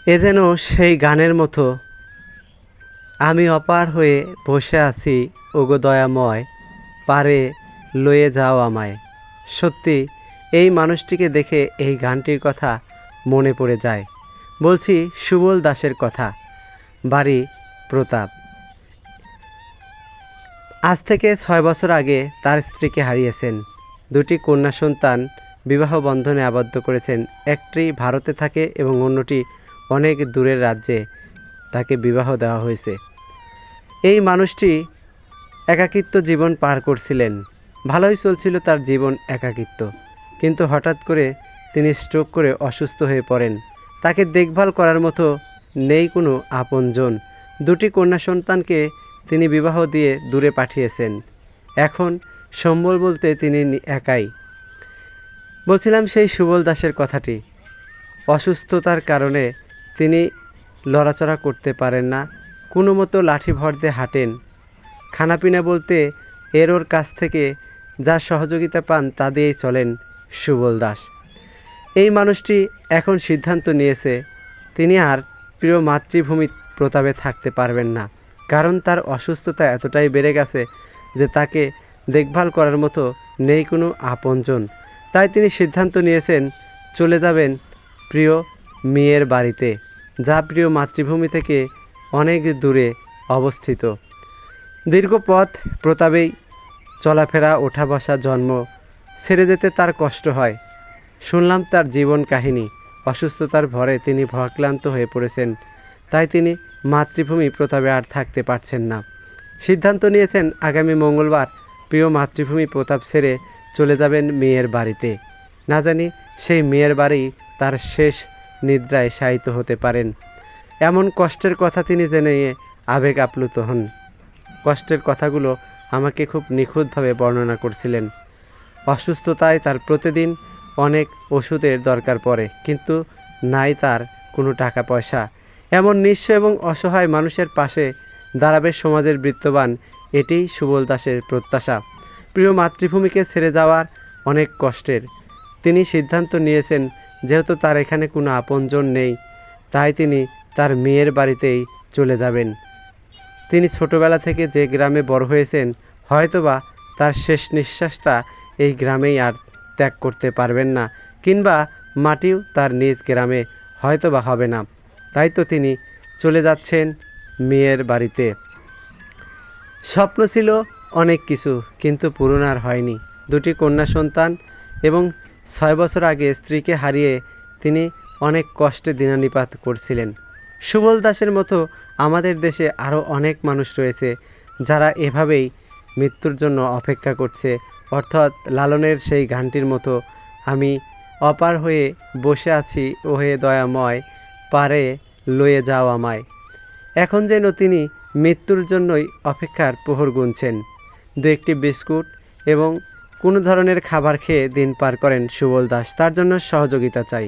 এ যেন সেই গানের মতো, আমি অপার হয়ে বসে আছি ওগো দয়াময়, পারে লয়ে যাও আমায়। সত্যি এই মানুষটিকে দেখে এই গানটির কথা মনে পড়ে যায়। বলছি সুবল দাসের কথা, বাড়ি প্রতাপ। আজ থেকে 6 বছর আগে তার স্ত্রীকে হারিয়েছেন। দুটি কন্যা সন্তান বিবাহ বন্ধনে আবদ্ধ করেছেন। একটি ভারতে থাকে এবং অন্যটি অনেক দূরের রাজ্যে তাকে বিবাহ দেওয়া হয়েছে। এই মানুষটি একাকিত্ব জীবন পার করছিলেন। ভালোই চলছিল তার জীবন একাকিত্ব, কিন্তু হঠাৎ করে তিনি স্ট্রোক করে অসুস্থ হয়ে পড়েন। তাকে দেখভাল করার মতো নেই কোনো আপনজন। দুটি কন্যা সন্তানকে তিনি বিবাহ দিয়ে দূরে পাঠিয়েছেন। এখন সম্বল বলতে তিনি একাই। বলছিলাম সেই সুবল দাসের কথাটি। অসুস্থতার কারণে তিনি লড়াচড়া করতে পারেন না, কোনো মতো লাঠি ভর দিয়ে হাঁটেন। খানাপিনা বলতে এর ওর কাছ থেকে যা সহযোগিতা পান তা দিয়েই চলেন সুবল দাস। এই মানুষটি এখন সিদ্ধান্ত নিয়েছে তিনি আর প্রিয় মাতৃভূমি প্রতাপে থাকতে পারবেন না, কারণ তার অসুস্থতা এতটাই বেড়ে গেছে যে তাকে দেখভাল করার মতো নেই কোনো আপনজন। তাই তিনি সিদ্ধান্ত নিয়েছেন চলে যাবেন প্রিয় মেয়ের বাড়িতে, যা প্রিয় মাতৃভূমি থেকে অনেক দূরে অবস্থিত। দীর্ঘ পথ প্রতাপেই চলাফেরা, ওঠা বসা, জন্ম ছেড়ে যেতে তার কষ্ট হয়। শুনলাম তার জীবন কাহিনী। অসুস্থতার ভরে তিনি ভারাক্রান্ত হয়ে পড়েছেন, তাই তিনি মাতৃভূমি প্রতাপে আর থাকতে পারছেন না। সিদ্ধান্ত নিয়েছেন আগামী মঙ্গলবার প্রিয় মাতৃভূমি প্রতাপ ছেড়ে চলে যাবেন মেয়ের বাড়িতে। না জানি সেই মেয়ের বাড়ি তার শেষ নিদ্রায় শায়িত হতে পারেন। এমন কষ্টের কথা তিনি জেনে আবেগ আপ্লুত হন। কষ্টের কথাগুলো আমাকে খুব নিখুঁতভাবে বর্ণনা করছিলেন। অসুস্থতায় তার প্রতিদিন অনেক ওষুধের দরকার পড়ে, কিন্তু নাই তার কোনো টাকা পয়সা। এমন নিঃস্ব এবং অসহায় মানুষের পাশে দাঁড়াবে সমাজের বৃত্তবান, এটিই সুবল দাসের প্রত্যাশা। প্রিয় মাতৃভূমিকে ছেড়ে যাওয়ার অনেক কষ্টের। তিনি সিদ্ধান্ত নিয়েছেন যেহেতু তার এখানে কোনো আপনজন নেই, তাই তিনি তার মেয়ের বাড়িতেই চলে যাবেন। তিনি ছোটবেলা থেকে যে গ্রামে বড় হয়েছেন, হয়তোবা তার শেষ নিঃশ্বাসটা এই গ্রামেই আর ত্যাগ করতে পারবেন না, কিংবা মাটিও তার নিজ গ্রামে হয়তোবা হবে না। তাই তো তিনি চলে যাচ্ছেন মেয়ের বাড়িতে। স্বপ্ন ছিল অনেক কিছু, কিন্তু পূরণ আর হয়নি। দুটি কন্যা সন্তান এবং 6 বছর আগে স্ত্রীকে হারিয়ে তিনি অনেক কষ্টে দিনানিপাত করছিলেন। সুবল দাসের মতো আমাদের দেশে আরও অনেক মানুষ রয়েছে যারা এভাবেই মৃত্যুর জন্য অপেক্ষা করছে, অর্থাৎ লালনের সেই গানটির মতো, আমি অপার হয়ে বসে আছি ওহে দয়াময়, পারে লয়ে যাও আমায়। এখন যেন তিনি মৃত্যুর জন্যই অপেক্ষার প্রহর গুনছেন। দু একটি বিস্কুট এবং কোনো ধরনের খাবার খেয়ে দিন পার করেন সুবল দাস। তার জন্য সহযোগিতা চাই।